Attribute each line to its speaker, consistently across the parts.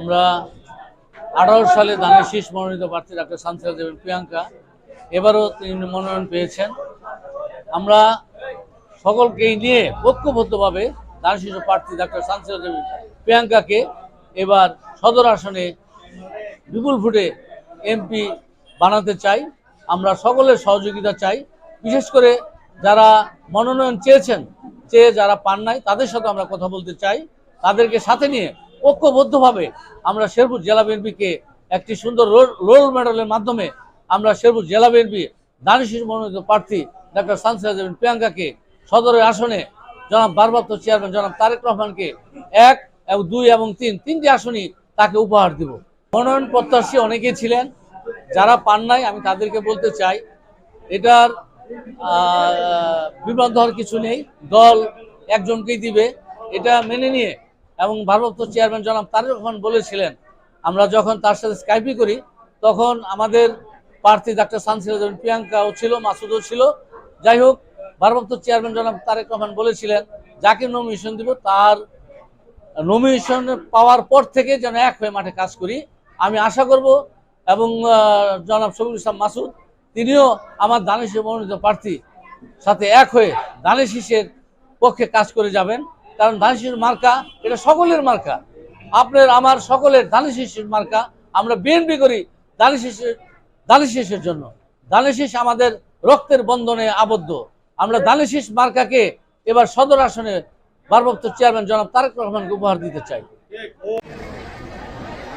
Speaker 1: আমরা 18 সালে ধানের শীষ মনোনীত প্রার্থী ডাক্তার সানজিলা জেবিন প্রিয়াঙ্কা এবারও তিনি মনোনয়ন পেয়েছেন। আমরা সকলকেই নিয়ে ঐক্যবদ্ধভাবে ধানের শীষ প্রার্থী ডাক্তার সানজিলা জেবিন প্রিয়াঙ্কাকে এবার সদর আসনে বিপুল ভোটে এমপি বানাতে চাই। আমরা সকলের সহযোগিতা চাই, বিশেষ করে যারা মনোনয়ন চেয়ে যারা পান নাই তাদের সাথে আমরা কথা বলতে চাই। তাদেরকে সাথে নিয়ে ঐক্যবদ্ধভাবে আমরা শেরপুর জেলা বিএনপিকে একটি সুন্দর রোল মডেলের মাধ্যমে আমরা শেরপুর জেলা বিএনপি ধানের শীষ মনোনীত প্রার্থী ডাক্তার সানজিলা জেবিন প্রিয়াঙ্কাকে সদরের আসনে জনাব ভারপ্রাপ্ত চেয়ারম্যান জনাব তারেক রহমানকে 1, 2 এবং 3 তিনটি আসনই তাকে উপহার দিব। মনোনয়ন প্রত্যাশী অনেকেই ছিলেন, যারা পান নাই আমি তাদেরকে বলতে চাই এটার বিভ্রান্ত হওয়ার কিছু নেই। দল একজনকেই দিবে, এটা মেনে নিয়ে। এবং ভারপ্রাপ্ত চেয়ারম্যান জনাব তারেক রহমান বলেছিলেন, আমরা যখন তার সাথে স্কাইপি করি তখন আমাদের প্রার্থী ডাক্তার সানজিলা জেবিন প্রিয়াঙ্কাও ছিল, মাসুদও ছিল। যাই হোক, ভারপ্রাপ্ত চেয়ারম্যান জনাব তারেক রহমান বলেছিলেন যাকে নমিনেশন দিব তার নমিনেশন পাওয়ার পর থেকে যেন এক হয়ে মাঠে কাজ করি। আমি আশা করব এবং জনাব শফিকুল ইসলাম মাসুদ তিনিও আমার ধানের শীষ মনোনীত প্রার্থী সাথে এক হয়ে ধানের শীষের পক্ষে কাজ করে যাবেন। কারণ ধানের শীষের মার্কা এটা সকলের মার্কা, আপনার আমার সকলের ধানের শীষের মার্কা। আমরা বিএনপি করি ধানের শীষের জন্য। ধানের শীষ আমাদের রক্তের বন্ধনে আবদ্ধ। আমরা ধানের শীষ মার্কাকে এবার সদর আসনে ভারপ্রাপ্ত চেয়ারম্যান জনাব তারেক রহমানকে উপহার দিতে চাই।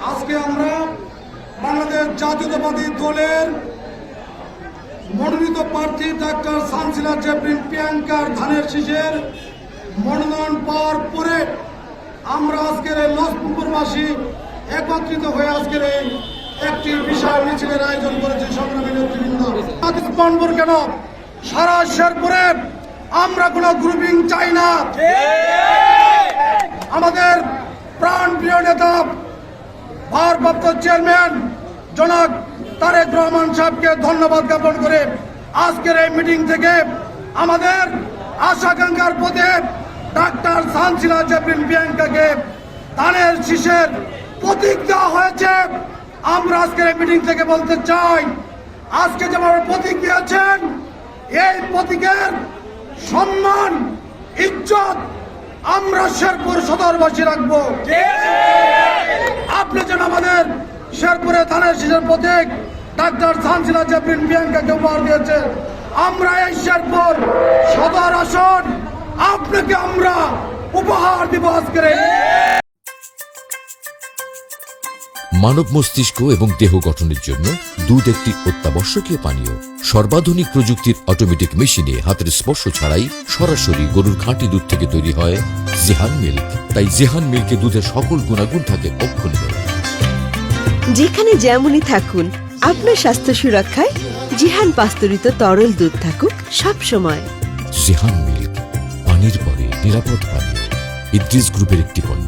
Speaker 2: আজকে আমরা বাংলাদেশ জাতীয়তাবাদী দলের মনোনীত প্রার্থী ডাক্তার সানজিলা জেবিন প্রিয়াঙ্কার ধানের শীষের মনোনয়ন পাওয়ার পরে আমরা আজকের এই লক্ষ্মীপুরবাসী একত্রিত হয়ে আজকের এই একটি বিশাল মিছিলের আয়োজন করেছে। সংগ্রামী নেতৃবৃন্দ, কেন সারা শেরপুরে আমরা কোনো গ্রুপিং চাই না। আমাদের প্রাণ প্রিয় নেতা ভারপ্রাপ্ত চেয়ারম্যান জনাব তারেক রহমান সাহেবকে ধন্যবাদ জ্ঞাপন করে আজকের এই মিটিং থেকে আমাদের আশাকাঙ্ক্ষার পথে ডাক্তার সানজিলা জেবিন প্রিয়াঙ্কাকে ধানের শীষের প্রতীক দেওয়া হয়েছে। আমরা আজকের এই মিটিং থেকে বলতে চাই, আজকে যেমন প্রতীক দিয়েছেন এই প্রতীকের সম্মান ইজ্জত আমরা শেরপুর সদরবাসী রাখবো। আপনি যেন আমাদের শেরপুরে ধানের শীষের প্রতীক ডাক্তার সানজিলা জেবিন প্রিয়াঙ্কাকে উপহার দিয়েছে, আমরা এই শেরপুর সদর আসন আপনাকে আমরা উপহার দিব আজকের।
Speaker 3: মানব মস্তিষ্ক এবং দেহ গঠনের জন্য দুধ একটি অত্যাবশ্যকীয় পানীয়। সর্বাধুনিক প্রযুক্তির অটোমেটিক মেশিনে হাতের স্পর্শ ছাড়াই সরাসরি গরুর খাঁটি দুধ থেকে তৈরি হয় জেহান মিল্ক। তাই জেহান মিল্কে দুধের সকল গুণাগুণ থাকে অক্ষুণ্ণ।
Speaker 4: যেখানে যেমনই থাকুন, আপনার স্বাস্থ্য সুরক্ষায় জিহান পাস্তুরিত তরল দুধ থাকুক সব সময়।
Speaker 3: জেহান মিল্ক, পানির পরে নিরাপদ পানীয়। ইদ্রিস গ্রুপের একটি পণ্য।